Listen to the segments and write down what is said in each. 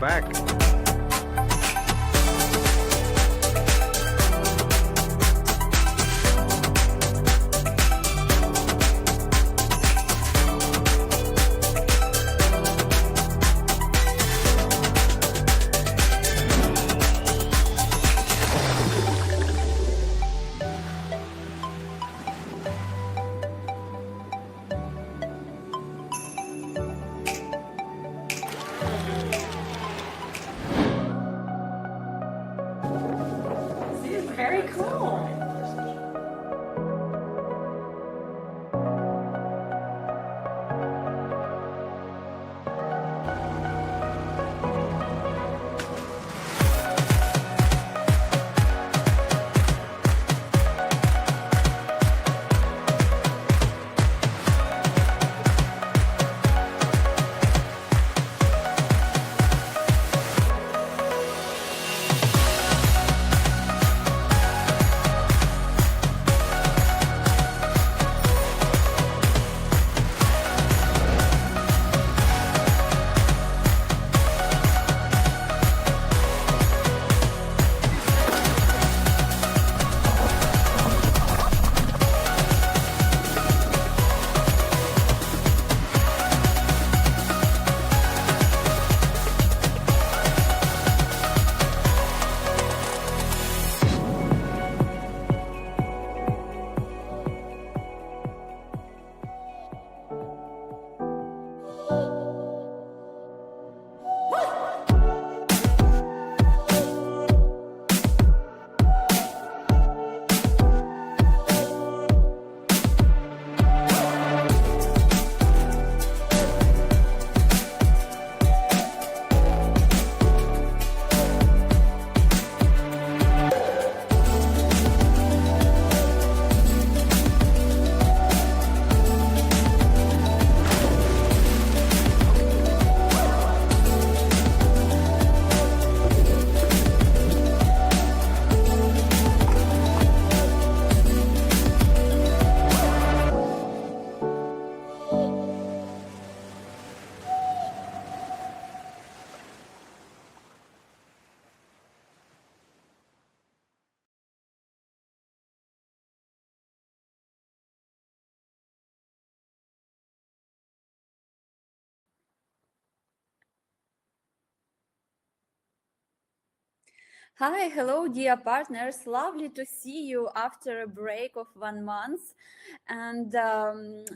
back. This is very cool. Hi, hello, dear partners. Lovely to see you after a break of 1 month. And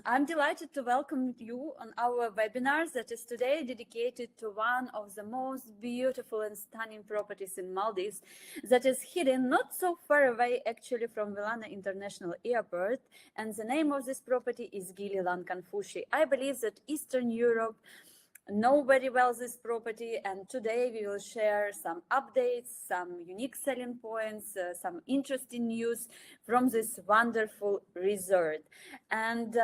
I'm delighted to welcome you on our webinar that is today dedicated to one of the most beautiful and stunning properties in Maldives that is hidden not so far away actually from Vilana International Airport. And the name of this property is Gili Lankanfushi. I believe that Eastern Europe know very well this property, and today we will share some updates, some unique selling points, some interesting news from this wonderful resort. And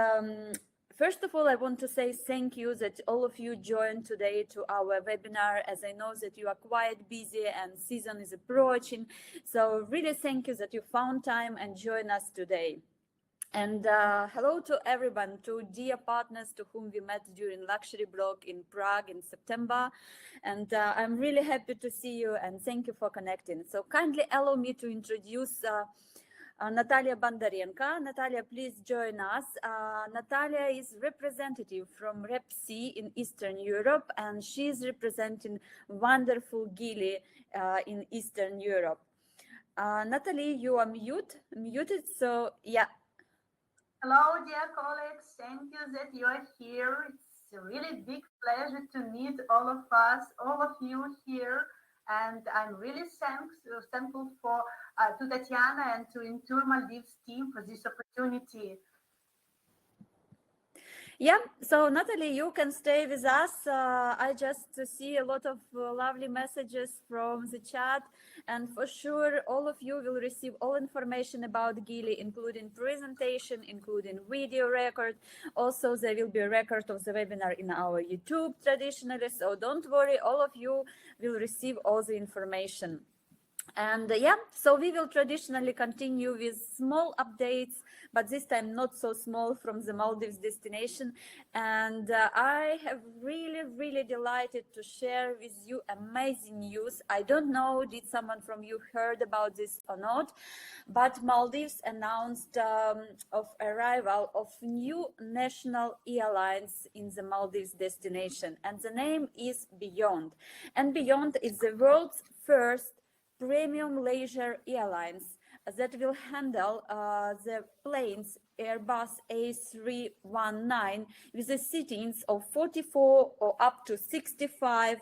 first of all, I want to say thank you that all of you joined today to our webinar, as I know that you are quite busy and season is approaching. So really thank you that you found time and join us today. And hello to everyone, to dear partners to whom we met during Luxury Block in Prague in September. And I'm really happy to see you and thank you for connecting. So kindly allow me to introduce Natalia Bondarenko. Natalia, please join us. Natalia is representative from RepCEE in Eastern Europe, and she's representing wonderful Gili in Eastern Europe. Natalie, you are muted, so yeah. Hello, dear colleagues. Thank you that you are here. It's a really big pleasure to meet all of us, all of you here. And I'm really thankful to Tetiana and to Intour Maldives team for this opportunity. Yeah, so Natalie, you can stay with us. I just see a lot of lovely messages from the chat, and for sure all of you will receive all information about Gili, including presentation, including video record. Also, there will be a record of the webinar in our YouTube traditionally, so don't worry, all of you will receive all the information. And yeah, so we will traditionally continue with small updates, but this time not so small, from the Maldives destination. And I have really delighted to share with you amazing news. I don't know, did someone from you heard about this or not, but Maldives announced of arrival of new national airlines in the Maldives destination, and the name is Beyond. And Beyond is the world's first premium leisure airlines that will handle the planes Airbus A319 with the seatings of 44 or up to 65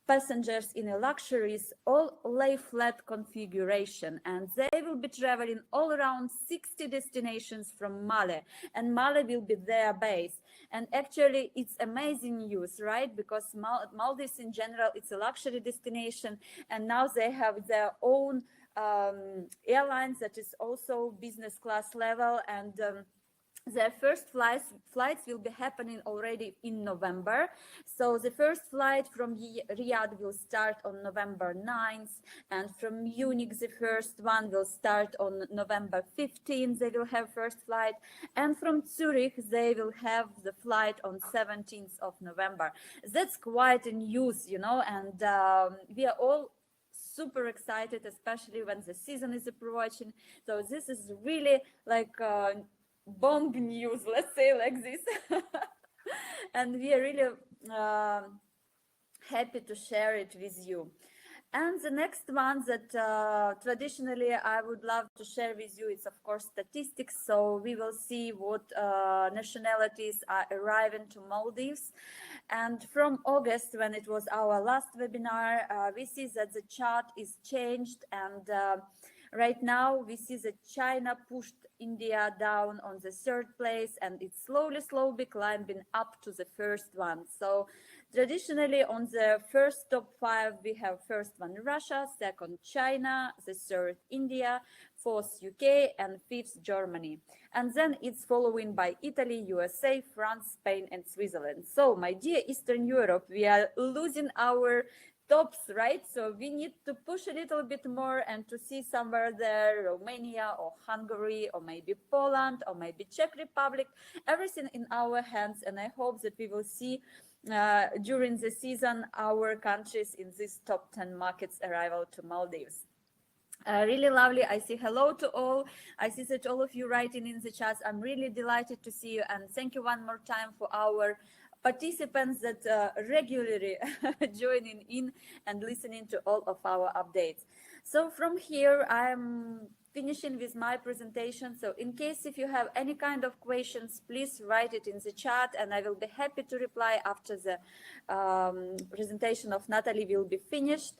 passengers in a luxurious all lay flat configuration, and they will be traveling all around 60 destinations from Male, and Male will be their base. And actually it's amazing news, right? Because Maldives in general, it's a luxury destination, and now they have their own airlines that is also business class level. And their first flights will be happening already in November. So the first flight from Riyadh will start on November 9th, and from Munich the first one will start on November 15th. They will have first flight, and from Zurich they will have the flight on 17th of November. That's quite a news, you know, and we are all super excited, especially when the season is approaching. So this is really like bomb news, let's say like this. And we are really happy to share it with you. And the next one that traditionally I would love to share with you is, of course, statistics. So we will see what nationalities are arriving to Maldives. And from August, when it was our last webinar, we see that the chart is changed. And right now we see that China pushed India down on the third place, and it's slowly climbing up to the first one. So traditionally, on the first top 5, we have first one Russia, second China, the third India, fourth UK, and fifth Germany. And then it's following by Italy, USA, France, Spain, and Switzerland. So, my dear Eastern Europe, we are losing our tops, right? So we need to push a little bit more and to see somewhere there Romania or Hungary or maybe Poland or maybe Czech Republic, everything in our hands. And I hope that we will see during the season our countries in this top 10 markets arrival to Maldives. Really lovely. I see hello to all. I see that all of you writing in the chats. I'm really delighted to see you, and thank you one more time for our participants that regularly joining in and listening to all of our updates. So from here, I'm finishing with my presentation. So in case if you have any kind of questions, please write it in the chat, and I will be happy to reply after the presentation of Natalie will be finished.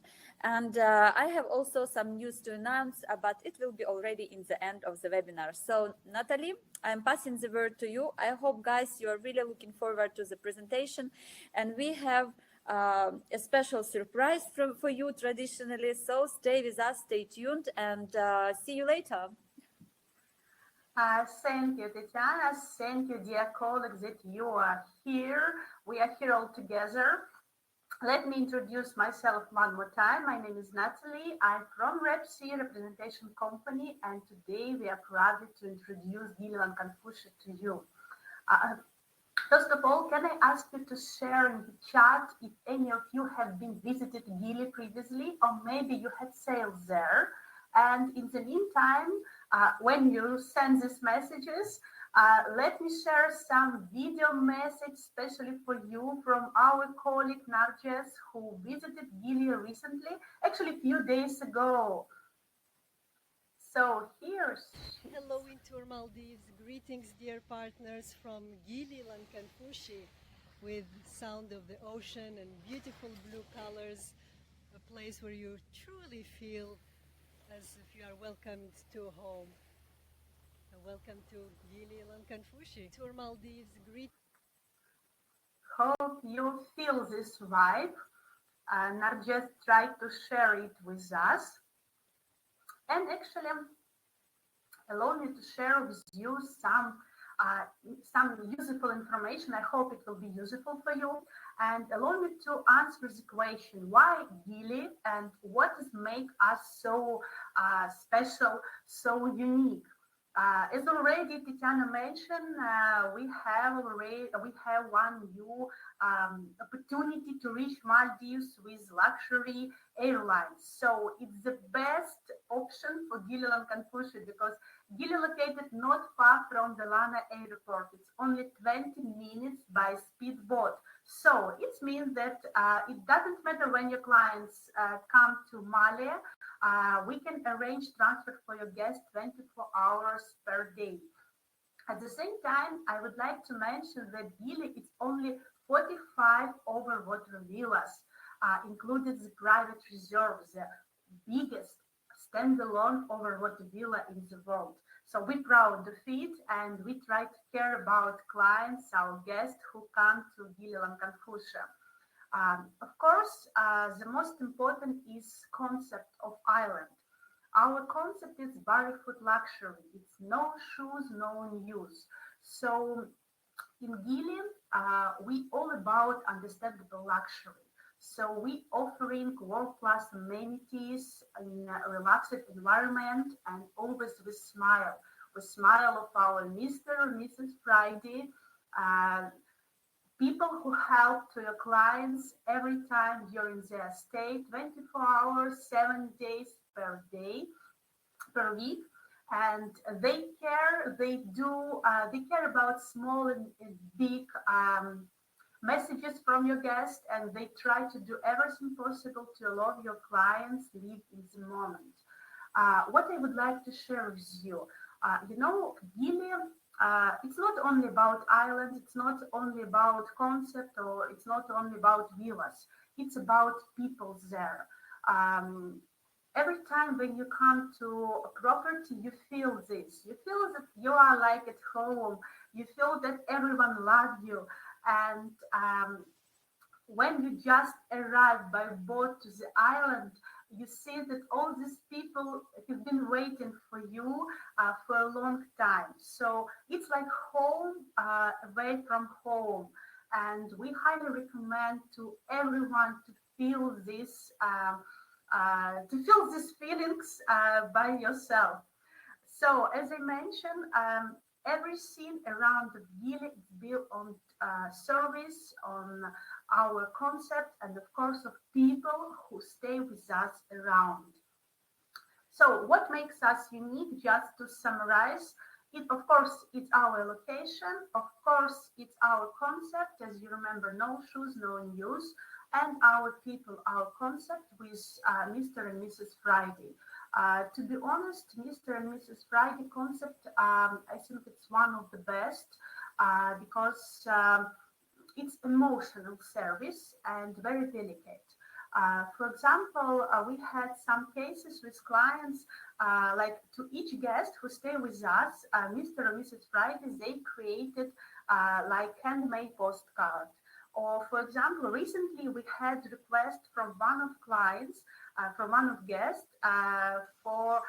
And I have also some news to announce, but it will be already in the end of the webinar. So Natalie, I'm passing the word to you. I hope, guys, you are really looking forward to the presentation, and we have a special surprise for you traditionally. So stay with us, stay tuned, and see you later. Thank you, Tetiana. Thank you, dear colleagues, that you are here. We are here all together. Let me introduce myself one more time. My name is Natalie. I'm from RepCEE Representation Company, and today we are proud to introduce Gili Lankanfushi to you. First of all, can I ask you to share in the chat if any of you have been visited Gili previously, or maybe you had sales there? And in the meantime, when you send these messages, let me share some video message, especially for you, from our colleague Narges, who visited Gili recently, actually a few days ago. So here's... Hello in Tour Maldives. Greetings, dear partners, from Gili Lankanfushi, with sound of the ocean and beautiful blue colors, a place where you truly feel as if you are welcomed to home. Welcome to Gili Lankanfushi, Tour Maldives. Hope you feel this vibe. Narges tried to share it with us. And actually, allow me to share with you some some useful information. I hope it will be useful for you. And allow me to answer the question, why Gili and what is make us so special, so unique? As already Tetiana mentioned, we have one new opportunity to reach Maldives with luxury airlines. So it's the best option for Gili Lankanfushi because Gili located not far from the Lana airport. It's only 20 minutes by speedboat. So it means that it doesn't matter when your clients come to Mali, we can arrange transfer for your guest 24 hours per day. At the same time, I would like to mention that Gili is only 45 overwater villas, included the private reserve, the biggest standalone overwater villa in the world. So we're proud of it, and we try to care about clients, our guests who come to Gili Lankanfushi. Of course, the most important is concept of island. Our concept is barefoot luxury. It's no shoes, no news. So in Gili, we all about understandable luxury. So we offering world-class amenities in a relaxed environment and always with smile. With smile of our Mr. and Mrs. Friday, people who help to your clients every time during their stay, 24 hours, 7 days per day, per week. And they care, they care about small and big messages from your guest, and they try to do everything possible to allow your clients live in the moment. What I would like to share with you, Gili, it's not only about islands, it's not only about concept, or it's not only about villas, it's about people there. Every time when you come to a property, you feel this. You feel that you are like at home. You feel that everyone loves you. And when you just arrive by boat to the island, you see that all these people have been waiting for you for a long time. So it's like home away from home. And we highly recommend to everyone to feel this, these feelings by yourself. So as I mentioned, everything around the Gili is built on service, on our concept, and of course of people who stay with us around. So what makes us unique, just to summarize, of course, it's our location, of course, it's our concept, as you remember, no shoes, no news, and our people, our concept with Mr. and Mrs. Friday. To be honest, Mr. and Mrs. Friday concept, I think it's one of the best because it's emotional service and very delicate. For example, we had some cases with clients, like to each guest who stay with us, Mr. and Mrs. Friday, they created like handmade postcard. Or for example, recently we had request from one of clients, from one of guests for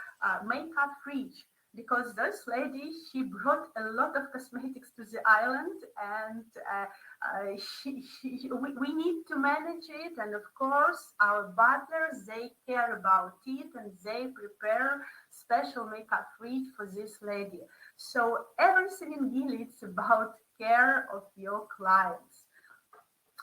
makeup fridge, because this lady, she brought a lot of cosmetics to the island, and we need to manage it. And of course, our butlers, they care about it, and they prepare special makeup fridge for this lady. So everything in Gili, it's about care of your clients.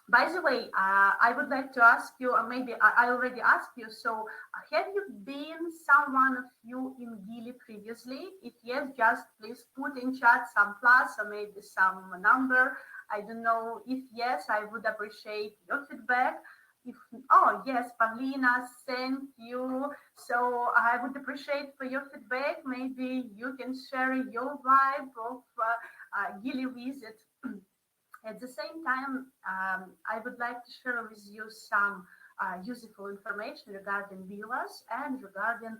By the way, I would like to ask you, or maybe I already asked you, so have you been someone of you in Gili previously? If yes, just please put in chat some plus or maybe some number. I don't know. If yes, I would appreciate your feedback. If, oh yes, Pavlina, thank you. So I would appreciate for your feedback. Maybe you can share your vibe of Gili visit. At the same time, I would like to share with you some useful information regarding villas and regarding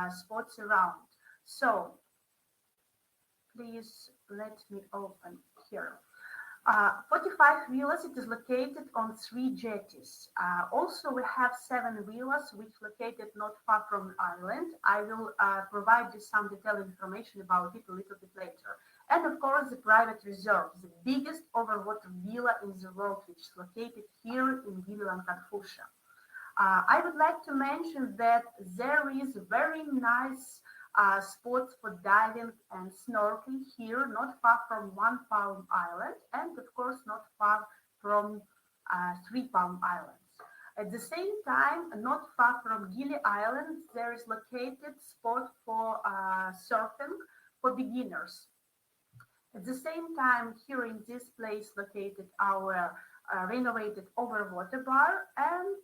spots around. So please let me open here. 45 villas, it is located on 3 jetties. Also, we have 7 villas which located not far from the island. I will provide you some detailed information about it a little bit later. And of course, the private reserve, the biggest overwater villa in the world, which is located here in Gili Lankanfushi. I would like to mention that there is very nice spots for diving and snorkeling here, not far from One Palm Island, and of course not far from Three Palm Islands. At the same time, not far from Gili Island, there is located spot for surfing for beginners. At the same time, here in this place located our renovated overwater bar and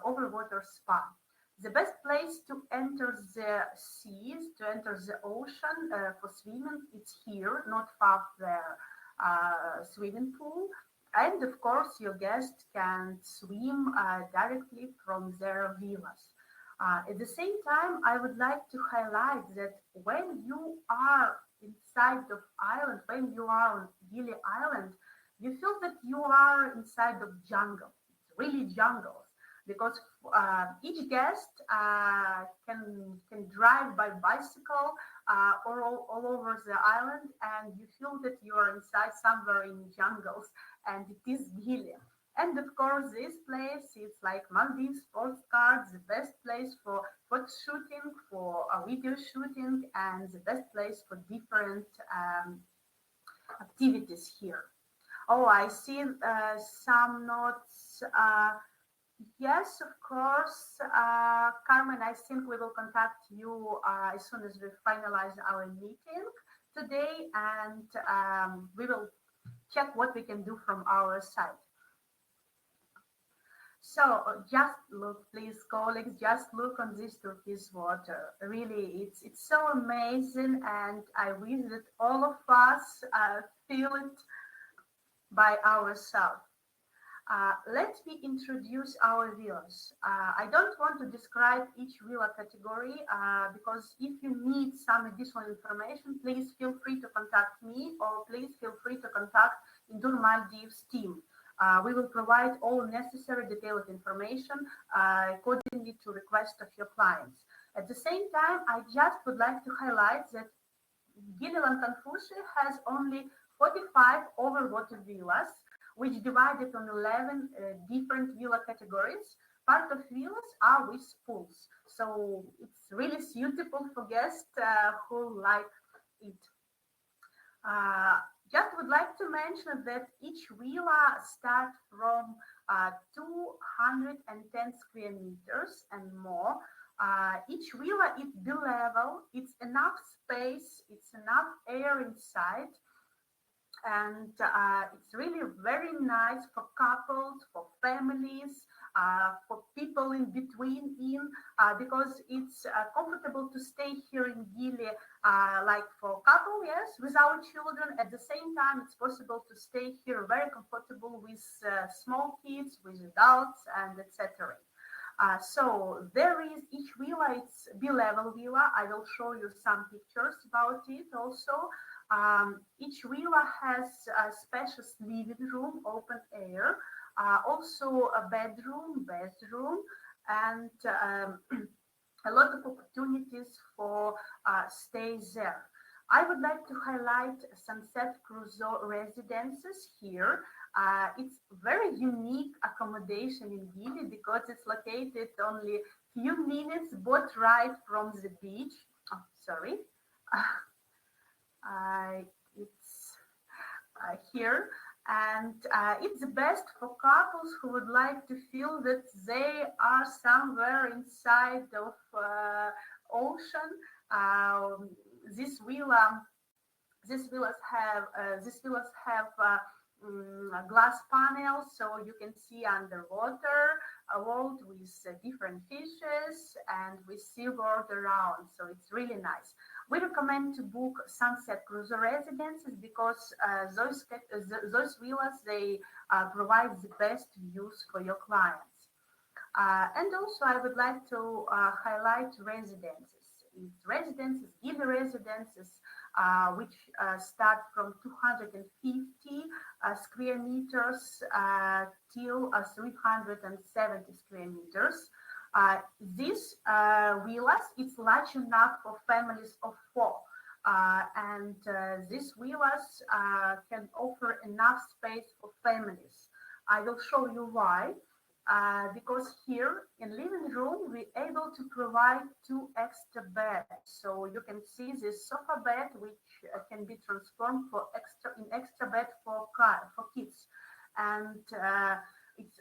overwater spa. The best place to enter the seas, to enter the ocean for swimming, it's here, not far from the swimming pool. And of course, your guests can swim directly from their villas. At the same time, I would like to highlight that when you are inside of island, when you are on Gili Island, you feel that you are inside of jungle. It's really jungles because each guest can drive by bicycle all over the island, and you feel that you are inside somewhere in jungles, and it is Gili. And of course, this place is like Maldives postcards, the best place for photo shooting, for video shooting, and the best place for different activities here. Oh, I see some notes. Yes, of course. Carmen, I think we will contact you as soon as we finalize our meeting today, and we will check what we can do from our side. So just look, please, colleagues, just look on this turquoise water. Really, it's so amazing, and I wish that all of us feel it by ourselves. Let me introduce our villas. I don't want to describe each villa category because if you need some additional information, please feel free to contact me, or please feel free to contact Indur Maldives team. We will provide all necessary detailed information accordingly to request of your clients. At the same time, I just would like to highlight that Gili Lankanfushi has only 45 overwater villas, which divided on 11 different villa categories. Part of villas are with pools, so it's really suitable for guests who like it. Just would like to mention that each villa starts from 210 square meters and more. Each villa is B-level, it's enough space, it's enough air inside, and it's really very nice for couples, for families, for people in between because it's comfortable to stay here in Gili, like for couple, yes, without children. At the same time, it's possible to stay here very comfortable with small kids, with adults, and etc. So there is each villa, it's B-level villa. I will show you some pictures about it also. Each villa has a spacious living room, open air, also a bedroom, bathroom, and a lot of opportunities for stay there. I would like to highlight Sunset Crusoe residences here. It's very unique accommodation in Gili because it's located only few minutes boat ride from the beach. Oh, sorry. It's here, and it's the best for couples who would like to feel that they are somewhere inside of ocean. These villas have glass panels, so you can see underwater a world with different fishes and with seaboard around. So it's really nice. We recommend to book Sunset Cruiser residences because those villas, they provide the best views for your clients. And also, I would like to highlight residences. It's residences, Gili residences, which start from 250 square meters till 370 square meters. These villas, it's large enough for families of 4. And these villas can offer enough space for families. I will show you why. Because here in living room we're able to provide 2 extra beds. So you can see this sofa bed, which can be transformed for extra bed for kids, and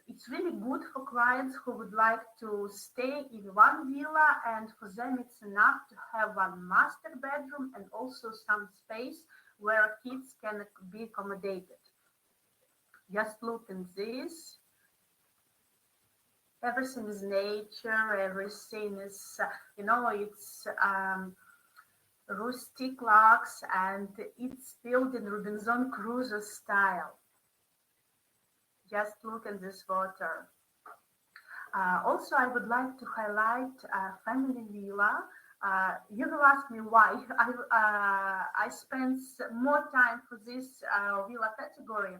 it's really good for clients who would like to stay in one villa, and for them it's enough to have one master bedroom and also some space where kids can be accommodated. Just look at this. Everything is nature, everything is, it's rustic looks, and it's built in Robinson Crusoe style. Just look at this water. Also, I would like to highlight family villa. You will ask me why I spent more time for this villa category,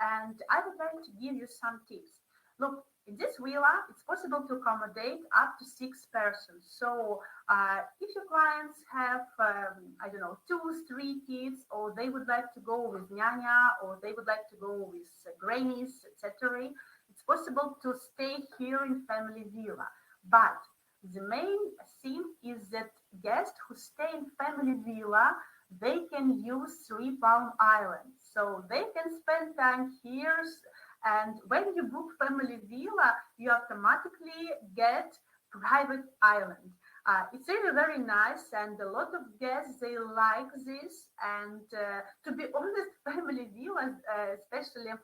and I would like to give you some tips. Look, in this villa, it's possible to accommodate up to 6 persons. So if your clients have, 2, 3 kids, or they would like to go with nyanya, or they would like to go with grannies, etc., it's possible to stay here in family villa. But the main thing is that guests who stay in family villa, they can use 3 Palm Island. So they can spend time here, and when you book family villa, you automatically get private island. It's really very nice, and a lot of guests, they like this. And to be honest, family villas, especially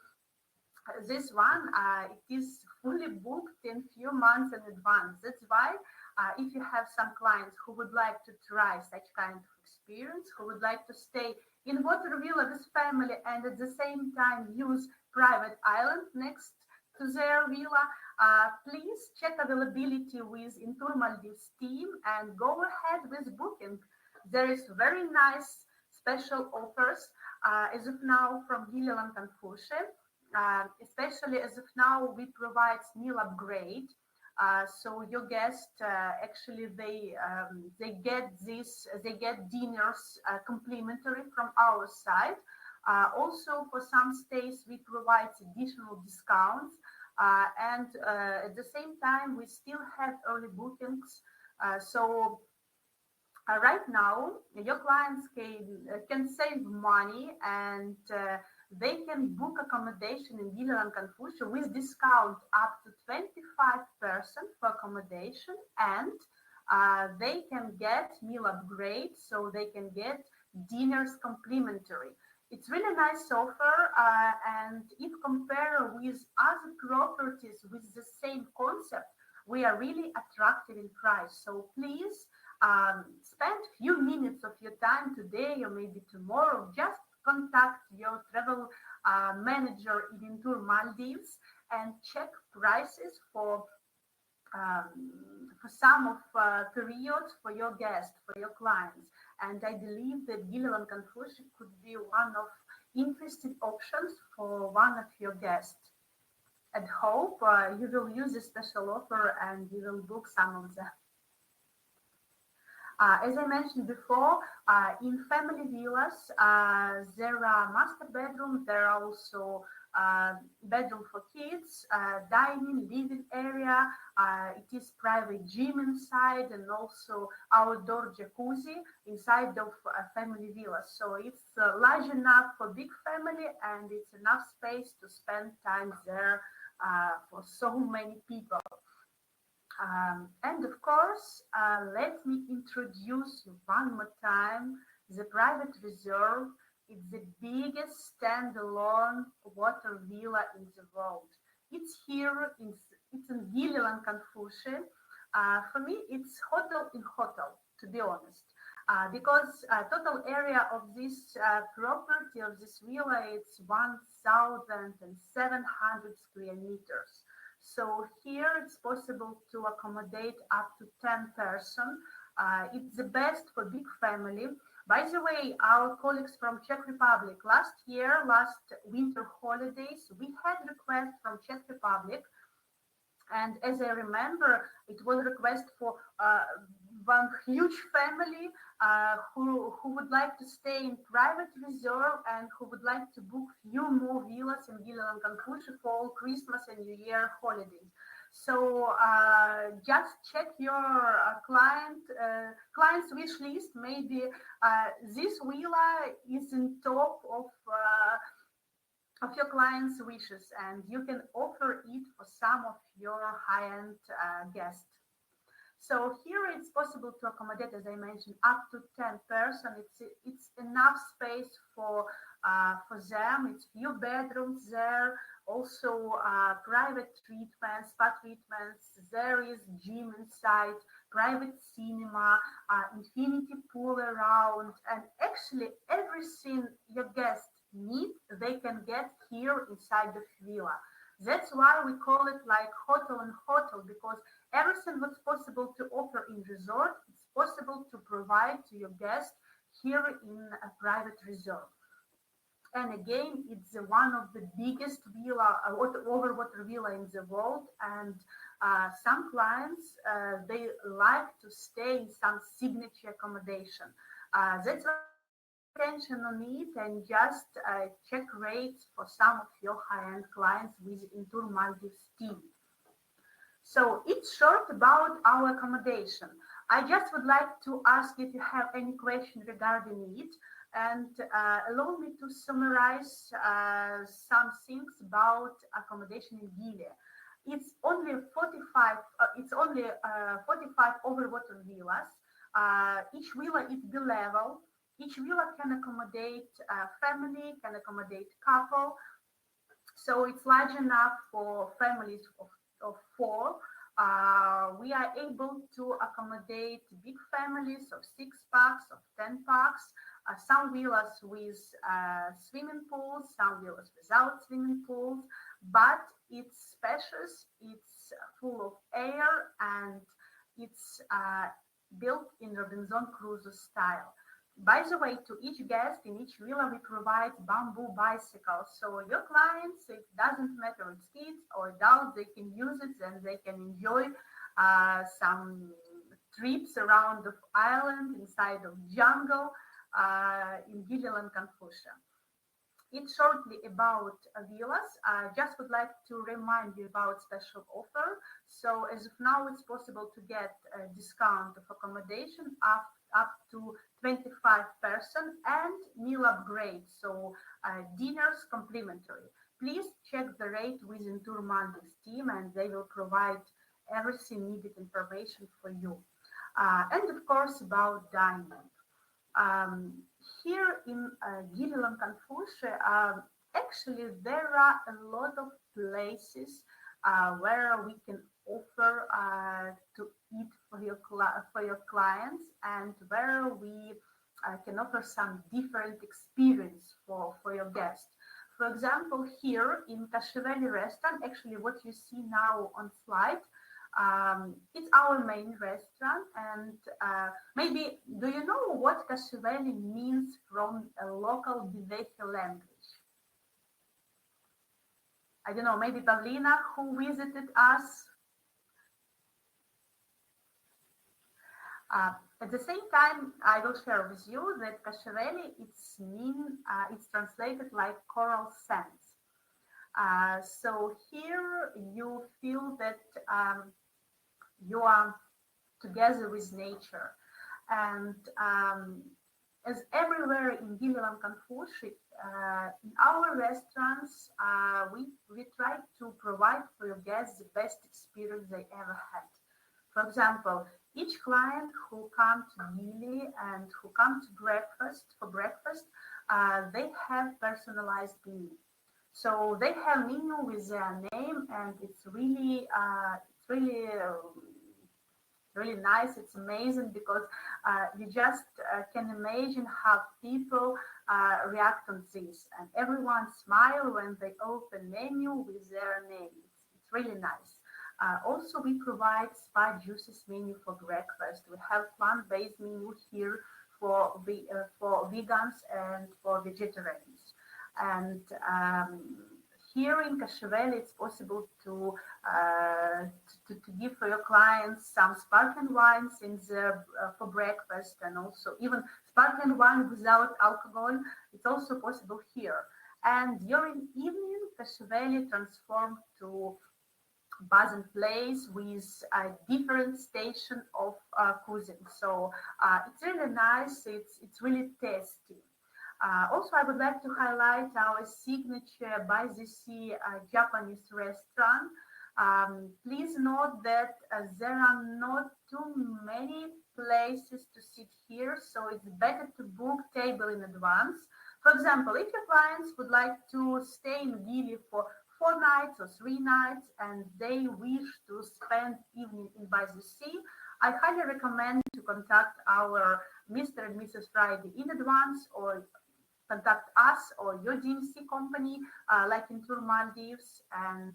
this one, it is fully booked in few months in advance. That's why if you have some clients who would like to try such kind of experience, who would like to stay in water villa with family and at the same time use private island next to their villa, please check availability with Intour Maldives team and go ahead with booking. There is very nice special offers as of now from Gili Lankanfushi. Especially as of now, we provide meal upgrade. So your guests actually they get dinners complimentary from our side. Also, for some stays, we provide additional discounts, and at the same time, we still have early bookings. So right now, your clients can save money, and they can book accommodation in Gili Lankanfushi with discount up to 25% for accommodation, and they can get meal upgrade, so they can get dinners complimentary. It's really nice offer, and if compared with other properties with the same concept, we are really attractive in price. So please spend few minutes of your time today or maybe tomorrow. Just contact your travel manager in Intour Maldives and check prices for some of periods for your guests, for your clients. And I believe that Gili Lankanfushi could be one of interesting options for one of your guests. And hope you will use this special offer and you will book some of them. As I mentioned before, in family villas, there are master bedrooms. There are also bedroom for kids, dining, living area. It is private gym inside, and also outdoor jacuzzi inside of a family villa. So it's large enough for big family, and it's enough space to spend time there for so many people. And of course, let me introduce you one more time the private reserve. It's the biggest standalone water villa in the world. It's here, it's in Gili Lankanfushi. For me, it's hotel in hotel, to be honest, because total area of this property, of this villa, it's 1,700 square meters. So here it's possible to accommodate up to 10 persons. It's the best for big family. By the way, our colleagues from Czech Republic, last winter holidays, we had requests from Czech Republic And as I remember, it was a request for one huge family who would like to stay in private resort and who would like to book few more villas in Gili Lankanfushi for all Christmas and New Year holidays. So just check your client's wish list. Maybe this villa is in top of your client's wishes, and you can offer it for some of your high-end guests. So here it's possible to accommodate, as I mentioned, up to 10 person. It's enough space for them. It's few bedrooms there. Also private treatments, spa treatments. There is gym inside, private cinema, infinity pool around, and actually everything your guests need, they can get here inside the villa. That's why we call it like hotel and hotel, because everything that's possible to offer in resort, it's possible to provide to your guests here in a private resort. And again, it's one of the biggest villa, overwater villa in the world. And some clients, they like to stay in some signature accommodation. That's why attention on it and just check rates for some of your high-end clients with Intour Maldives team. So it's short about our accommodation. I just would like to ask if you have any question regarding it, and allow me to summarize some things about accommodation in Gili. It's only 45. It's only 45 overwater villas. Each villa is B-level. Each villa can accommodate a family, can accommodate couple. So it's large enough for families of 4. We are able to accommodate big families of 6 packs, of 10 packs. Some villas with swimming pools, some villas without swimming pools, but it's spacious, it's full of air, and it's built in Robinson Crusoe style. By the way, to each guest in each villa, we provide bamboo bicycles. So your clients, it doesn't matter if it's kids or adults, they can use it and they can enjoy some trips around the island, inside of jungle in Gili Lankanfushi. It's shortly about villas. I just would like to remind you about special offer. So as of now, it's possible to get a discount of accommodation up to 25% and meal upgrade. So dinners complimentary. Please check the rate with Intour Maldives team, and they will provide everything needed information for you. And of course about dining. Here in Gili Lankanfushi, actually there are a lot of places where we can offer to eat for your clients, and where we can offer some different experience for your guests. For example, here in Kasheveli restaurant, actually what you see now on slide, it's our main restaurant. And maybe, do you know what Kasheveli means from a local Bivehi language? I don't know, maybe Pavlina, who visited us. At the same time, I will share with you that Kasheveli, it's translated like coral sands. So here you feel that you are together with nature. And as everywhere in Gili Lankanfushi, in our restaurants, we try to provide for your guests the best experience they ever had. For example, each client who comes to Gili and who comes to for breakfast, they have personalized menu. So they have menu with their name, and it's really nice. It's amazing because you just can imagine how people react on this, and everyone smile when they open menu with their name. It's really nice. Also, we provide spa juices menu for breakfast. We have plant-based menu here for vegans and for vegetarians. And here in Kashveli, it's possible to give for your clients some sparkling wines for breakfast, and also even sparkling wine without alcohol. It's also possible here. And during evening, Kashveli transformed to buzzing place with a different station of cuisine. So it's really nice. It's really tasty. Also, I would like to highlight our signature by the sea Japanese restaurant. Please note that there are not too many places to sit here, so it's better to book table in advance. For example, if your clients would like to stay in Gili for 4 nights or 3 nights and they wish to spend evening in by the sea, I highly recommend to contact our Mr. and Mrs. Friday in advance, or contact us or your GMC company, like in Tour Maldives, and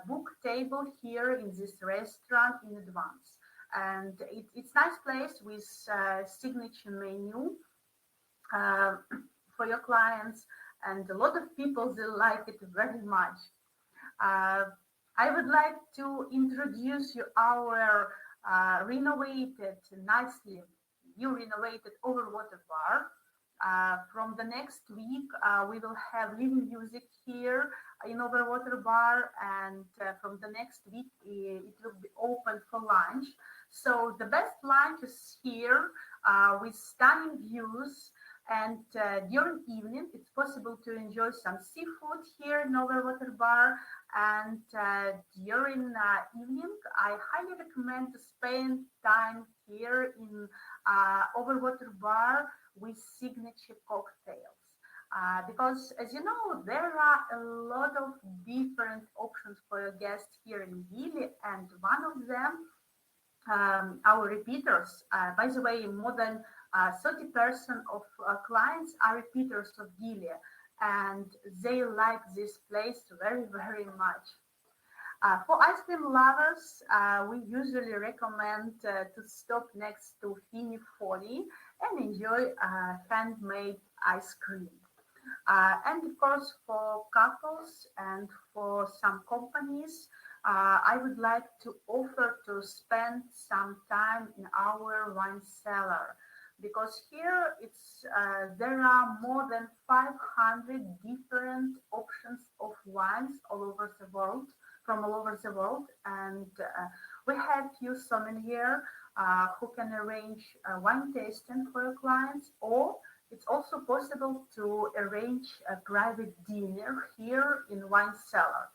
book table here in this restaurant in advance. And it's nice place with signature menu for your clients, and a lot of people, they like it very much. I would like to introduce you our renovated, nicely renovated overwater bar. From the next week, we will have living music here in overwater bar, and from the next week, it will be open for lunch. So the best lunch is here with stunning views. And during evening, it's possible to enjoy some seafood here in overwater bar. And during evening, I highly recommend to spend time here in overwater bar with signature cocktails. Because, as you know, there are a lot of different options for your guests here in Gili, and one of them, our repeaters. By the way, more than 30% of clients are repeaters of Gili, and they like this place very, very much. For ice cream lovers, we usually recommend to stop next to Fini Folly and enjoy handmade ice cream. And of course, for couples and for some companies, I would like to offer to spend some time in our wine cellar, because here there are more than 500 different options of wines all over the world, from all over the world, and we have few sommelier who can arrange wine tasting for your clients, or it's also possible to arrange a private dinner here in wine cellar.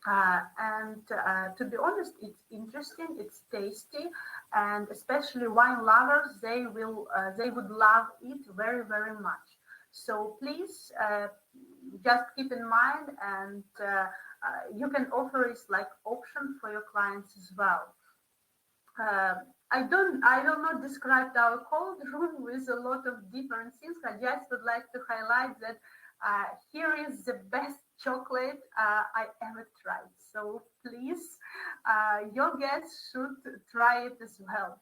And to be honest, it's interesting, it's tasty, and especially wine lovers, they would love it very, very much. So please just keep in mind, and you can offer it like option for your clients as well. I will not describe our cold room with a lot of different things. I just would like to highlight that here is the best chocolate I ever tried. So please, your guests should try it as well.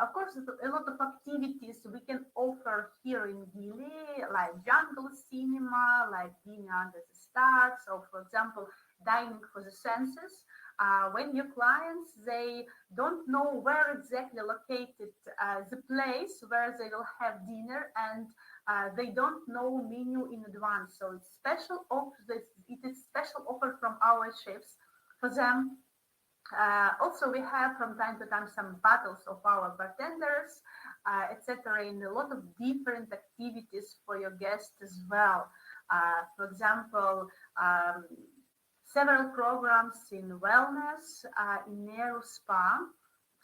Of course, a lot of activities we can offer here in Gili, like jungle cinema, like dinner under the stars, or for example, dining for the senses. When your clients, they don't know where exactly located the place where they will have dinner, and they don't know menu in advance. So it's special it is special offer from our chefs for them. Also, we have from time to time some battles of our bartenders, etc., in a lot of different activities for your guests as well. For example, several programs in wellness, in Nero Spa.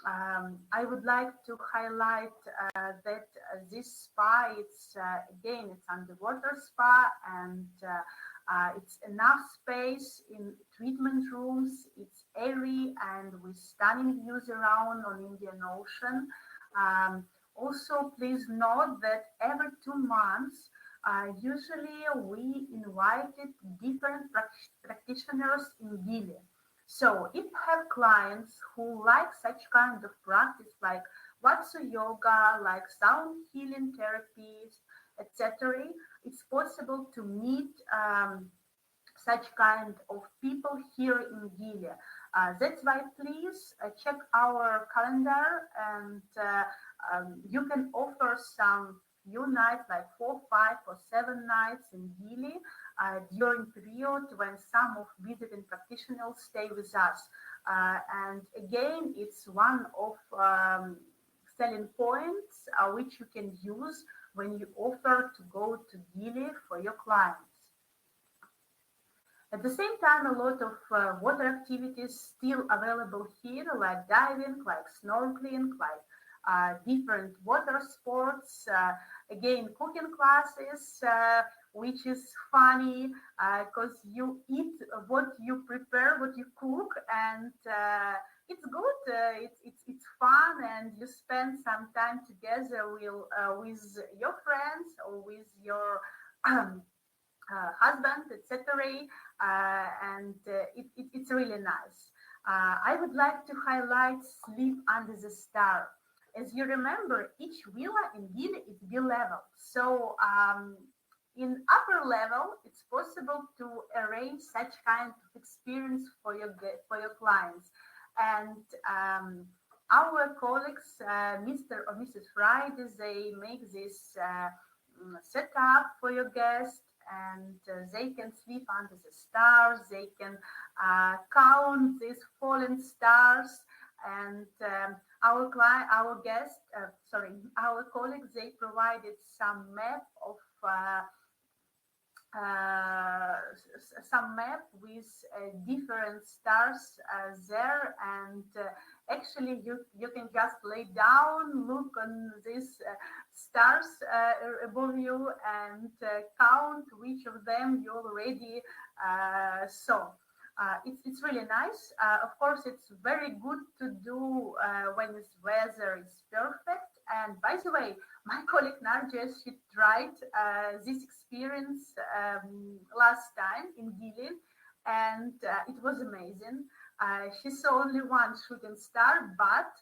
I would like to highlight that this spa, it's again, it's underwater spa, and it's enough space in treatment rooms. It's airy and with stunning views around on Indian Ocean. Also, please note that every 2 months, usually we invited different practitioners in Gili. So if you have clients who like such kind of practice, like Vatsu yoga, like sound healing therapies, etc., it's possible to meet such kind of people here in Gili. That's why please check our calendar, and you can offer some few nights, like 4, 5, or 7 nights in Gili during period when some of visiting practitioners stay with us. And again, it's one of selling points which you can use when you offer to go to Gili for your clients. At the same time, a lot of water activities still available here, like diving, like snorkeling, like different water sports. Again, cooking classes, which is funny because you eat what you prepare, what you cook, and it's good. It's fun, and you spend some time together with your friends or with your husband, etc. And it's really nice. I would like to highlight Sleep Under the Star. As you remember, each villa in Gili is B-level. So in upper level, it's possible to arrange such kind of experience for your clients. And our colleagues, Mr. or Mrs. Friday, they make this setup for your guests, and they can sleep under the stars. They can count these fallen stars, and our colleagues, they provided some map of with different stars there, and actually you can just lay down, look on these stars above you, and count which of them you already saw. It's really nice. Of course, it's very good to do when the weather is perfect. And by the way, my colleague Narja, she tried this experience last time in Gili, and it was amazing. She saw only one shooting star, but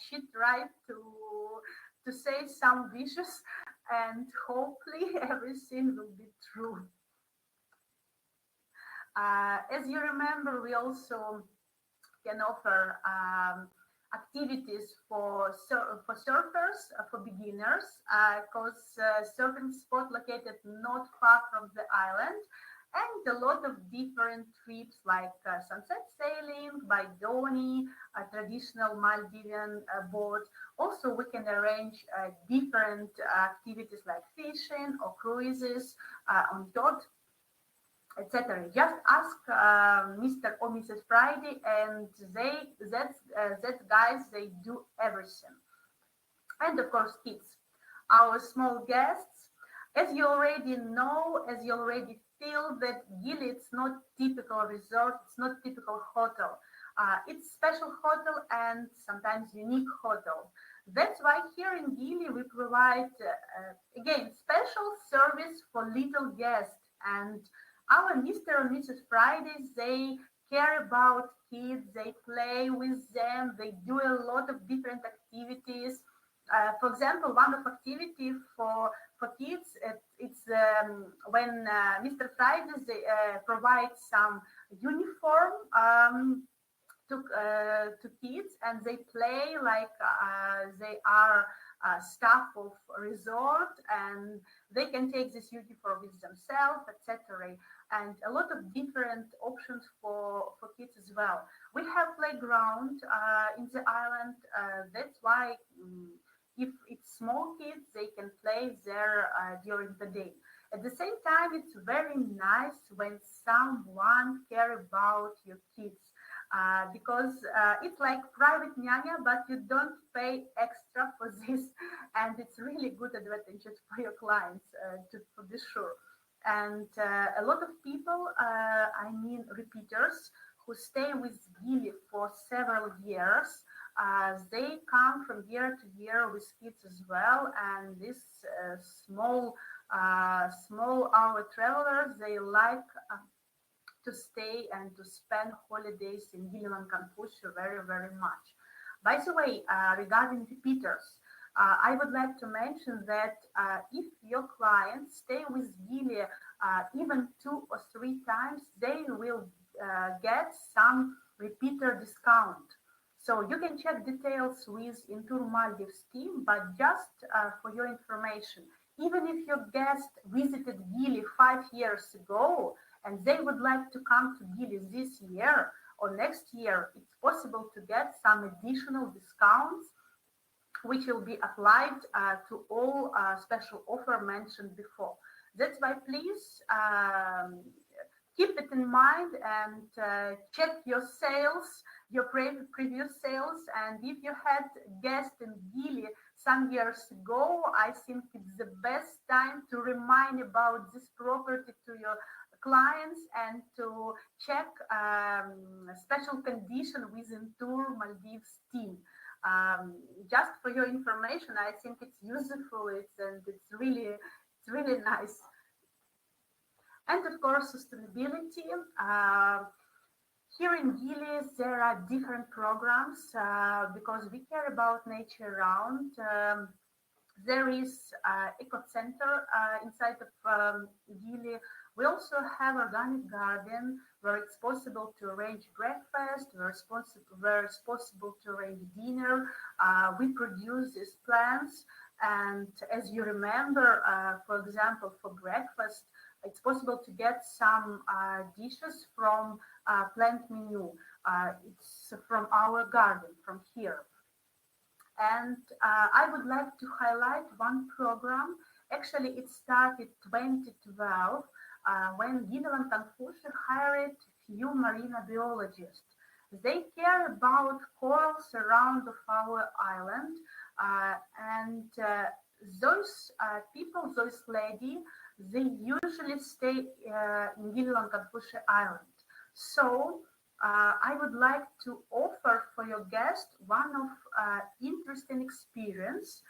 she tried to say some wishes, and hopefully everything will be true. As you remember, we also can offer activities for surfers, for beginners, because surfing spot located not far from the island, and a lot of different trips like sunset sailing by Doni, a traditional Maldivian boat. Also, we can arrange different activities like fishing or cruises on yacht, etc. Just ask Mr. or Mrs. Friday, and that guys, they do everything. And of course, kids, our small guests. As you already know, as you already feel, that Gili, it's not typical resort, it's not typical hotel. It's special hotel and sometimes unique hotel. That's why here in Gili we provide again special service for little guests, and our Mr. and Mrs. Fridays, they care about kids, they play with them, they do a lot of different activities. For example, one of activity for kids, it's when Mr. Fridays, they provide some uniform to kids, and they play like they are staff of resort, and they can take this uniform with themselves, etc. And a lot of different options for kids as well. We have playground in the island. That's why if it's small kids, they can play there during the day. At the same time, it's very nice when someone cares about your kids. Because it's like private nyanya, but you don't pay extra for this, and it's really good advantages for your clients, for be sure. And a lot of people, I mean repeaters, who stay with Gili for several years, they come from year to year with kids as well, and these small hour travelers, they like to stay and to spend holidays in Gili Lankanfushi very, very much. By the way, regarding repeaters, I would like to mention that if your clients stay with Gili even 2 or 3 times, So you can check details with Intour Maldives team, but just for your information, even if your guest visited Gili 5 years ago and they would like to come to Gili this year or next year, it's possible to get some additional discounts which will be applied to all special offer mentioned before. That's why please keep it in mind and check your sales, your previous sales. And if you had guests in Gili some years ago, I think it's the best time to remind about this property to your clients and to check special condition within Tour Maldives team. Just for your information, I think it's useful. It's really nice. And of course, sustainability. Here in Gili, there are different programs because we care about nature around. There is eco center inside of Gili. We also have organic garden where it's possible to arrange breakfast, where it's possible to arrange dinner. We produce these plants, and as you remember, for example, for breakfast, it's possible to get some dishes from plant menu. It's from our garden, from here. And I would like to highlight one program. Actually, it started 2012 when Gili Lankanfushi hired few marine biologists. They care about corals around of our island, and those people, those ladies, they usually stay in Gili Lankanfushi Island. So I would like to offer for your guest one of interesting experience.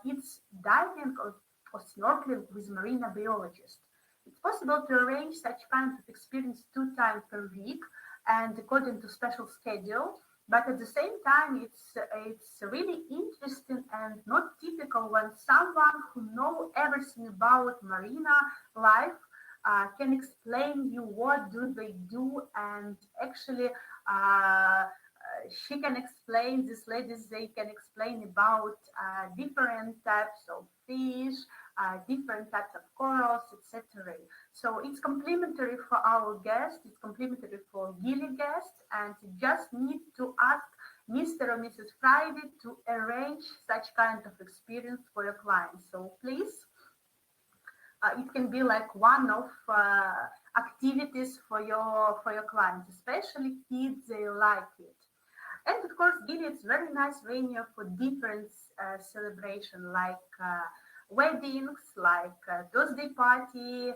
It's diving or snorkeling with marine biologist. It's possible to arrange such kind of experience 2 times per week and according to special schedule. But at the same time, it's really interesting and not typical when someone who knows everything about marina life can explain you what do they do, and actually she can explain, these ladies, they can explain about different types of fish, different types of corals, etc. So it's complementary for our guests, it's complementary for Gili guests, and you just need to ask Mr. or Mrs. Friday to arrange such kind of experience for your clients. So please, it can be like one of activities for your clients, especially kids, they like it. And of course, Gili is very nice venue for different celebration, like weddings, like birthday party,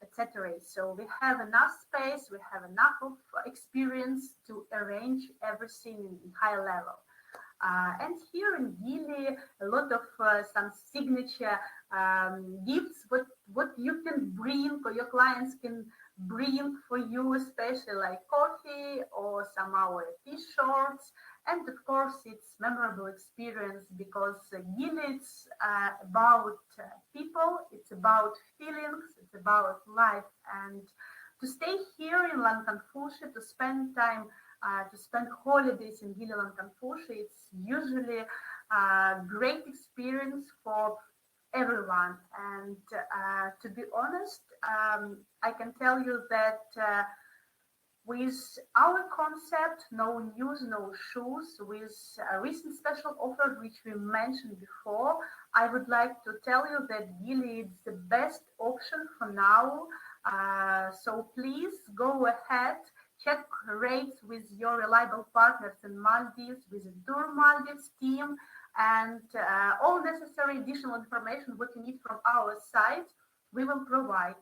etc. So we have enough space, we have enough of experience to arrange everything in high level. And here in Gili, a lot of some signature gifts, what you can bring or your clients can bring for you, especially like coffee or some our t-shirts. And of course, it's memorable experience because Gili is about people, it's about feelings, it's about life. And to stay here in Lankanfushi, to spend time, to spend holidays in Gili Lankanfushi, it's usually a great experience for everyone. And to be honest, I can tell you that with our concept, no news, no shoes, with a recent special offer which we mentioned before, I would like to tell you that Gili is the best option for now. So please go ahead, check rates with your reliable partners in Maldives, with the Tour Maldives team, and all necessary additional information what you need from our site, we will provide.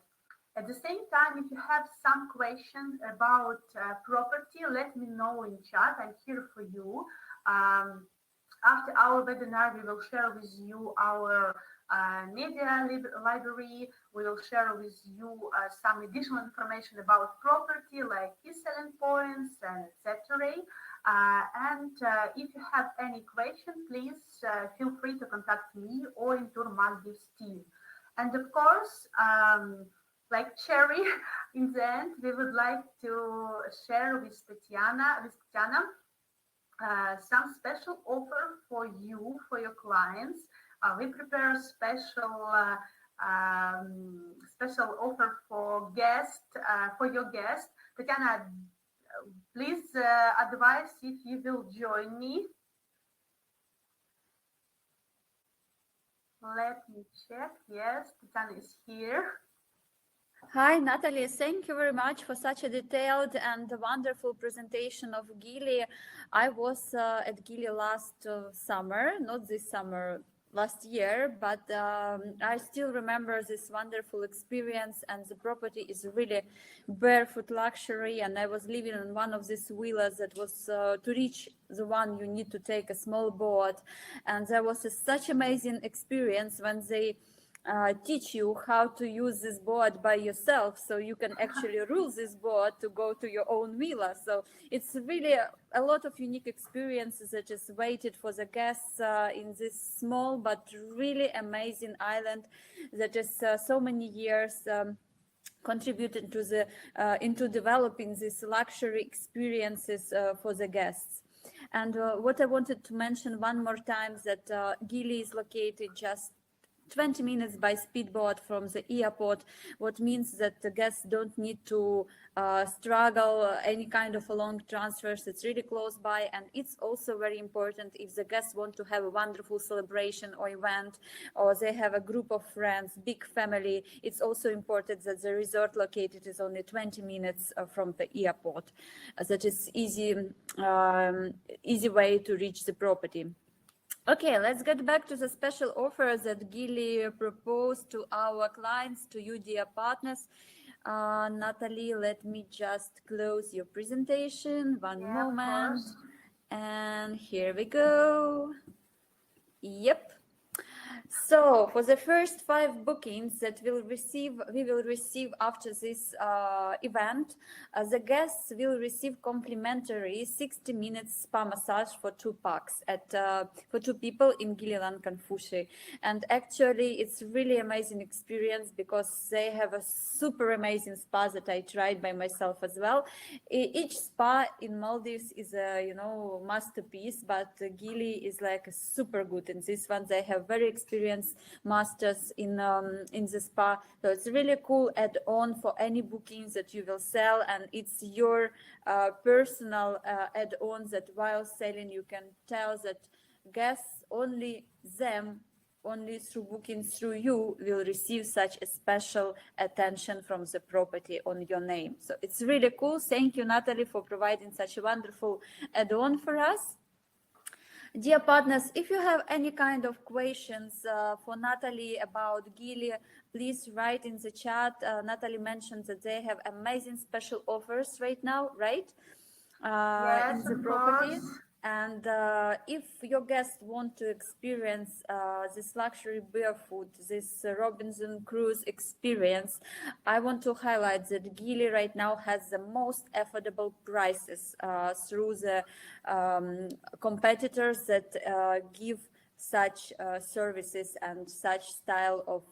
At the same time, if you have some questions about property, let me know in chat. I'm here for you. After our webinar, we will share with you our media library. We will share with you some additional information about property, like key selling points and etc. And if you have any question, please feel free to contact me or Intour Maldives team. And of course, like Cherry, in the end, we would like to share with Tetiana, some special offer for you, for your clients. We prepare a special offer for for your guest. Tetiana, please advise if you will join me. Let me check. Yes, Tetiana is here. Hi, Natalie. Thank you very much for such a detailed and wonderful presentation of Gili. I was at Gili last summer, not this summer, last year, but I still remember this wonderful experience, and the property is really barefoot luxury. And I was living on one of these villas that was to reach the one you need to take a small boat, and there was such amazing experience when they teach you how to use this board by yourself, so you can actually rule this board to go to your own villa. So it's really a lot of unique experiences that just waited for the guests in this small but really amazing island that just so many years contributed to the into developing these luxury experiences for the guests. And what I wanted to mention one more time, that Gili is located just 20 minutes by speedboat from the airport, what means that the guests don't need to struggle any kind of a long transfers. It's really close by, and it's also very important if the guests want to have a wonderful celebration or event, or they have a group of friends, big family. It's also important that the resort located is only 20 minutes from the airport. That is easy way to reach the property. Okay, let's get back to the special offer that Gili proposed to our clients, to you, dear partners. Natalie, let me just close your presentation. One moment. And here we go. Yep. So for the first 5 bookings that we will receive after this event, the guests will receive complimentary 60 minutes spa massage for 2 packs for 2 people in Gili Lankanfushi. And actually, it's really amazing experience because they have a super amazing spa that I tried by myself as well. Each spa in Maldives is a masterpiece, but Gili is like super good in this one. They have very experienced masters in the spa, so it's really cool add-on for any bookings that you will sell, and it's your personal add-on that while selling you can tell that guests only through booking through you will receive such a special attention from the property on your name. So it's really cool. Thank you, Natalie, for providing such a wonderful add-on for us. Dear partners, if you have any kind of questions for Natalie about Gili, please write in the chat. Natalie mentioned that they have amazing special offers right now, right? Yes, in the of property. course. And if your guests want to experience this luxury barefoot, this Robinson Cruise experience, I want to highlight that Gili right now has the most affordable prices through the competitors that give such services and such style of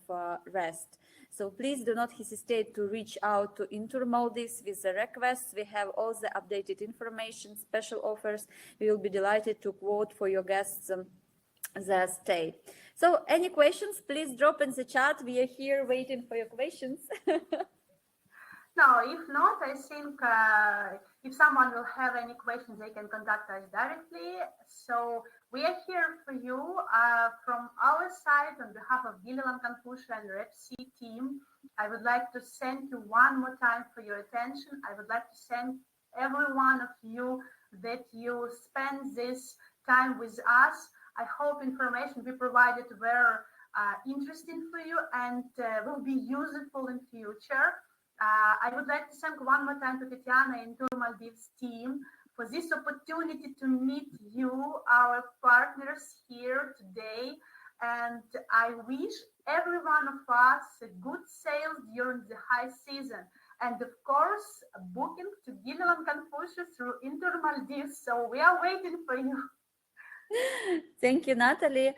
rest. So please do not hesitate to reach out to Intour Maldives with the requests. We have all the updated information, special offers. We will be delighted to quote for your guests their stay. So any questions, please drop in the chat. We are here waiting for your questions. No, if not, I think if someone will have any questions, they can contact us directly. So we are here for you from our side on behalf of Gili Lankanfushi and RepCEE team. I would like to thank you one more time for your attention. I would like to thank every one of you that you spend this time with us. I hope information we provided were interesting for you and will be useful in future. I would like to thank one more time to Tetiana and Intour Maldives team for this opportunity to meet you, our partners here today. And I wish every one of us a good sales during the high season. And of course, a booking to Gili Lankanfushi through Intour Maldives. So we are waiting for you. Thank you, Natalie.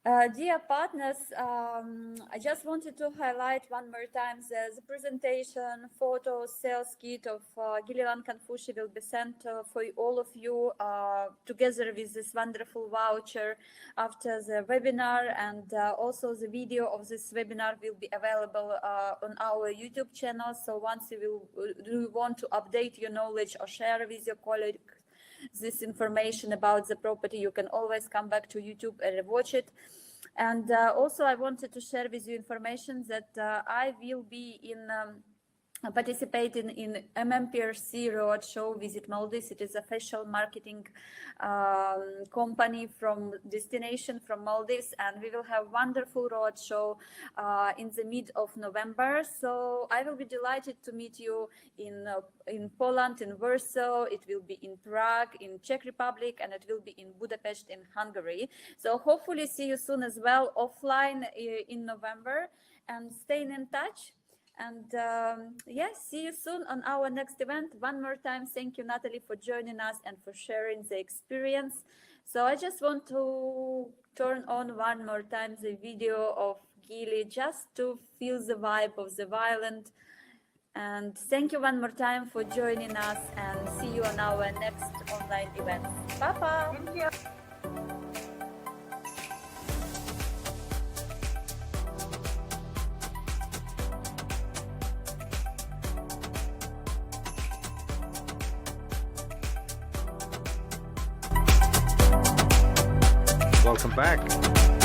Dear partners, I just wanted to highlight one more time the presentation, photos, sales kit of Gili Lankanfushi will be sent for all of you together with this wonderful voucher after the webinar, and also the video of this webinar will be available on our YouTube channel. So once you want to update your knowledge or share with your colleagues this information about the property, you can always come back to YouTube and watch it. And also I wanted to share with you information that I will be in participating in RepCEE Roadshow Visit Maldives. It is official marketing company from destination from Maldives, and we will have wonderful roadshow in the mid of November. So I will be delighted to meet you in Poland, in Warsaw. It will be in Prague, in Czech Republic, and it will be in Budapest, in Hungary. So hopefully see you soon as well offline in November, and staying in touch. And yes, see you soon on our next event. One more time, thank you, Natalie, for joining us and for sharing the experience. So I just want to turn on one more time the video of Gili just to feel the vibe of the island. And thank you one more time for joining us, and see you on our next online event. Bye-bye. Thank you. Welcome back.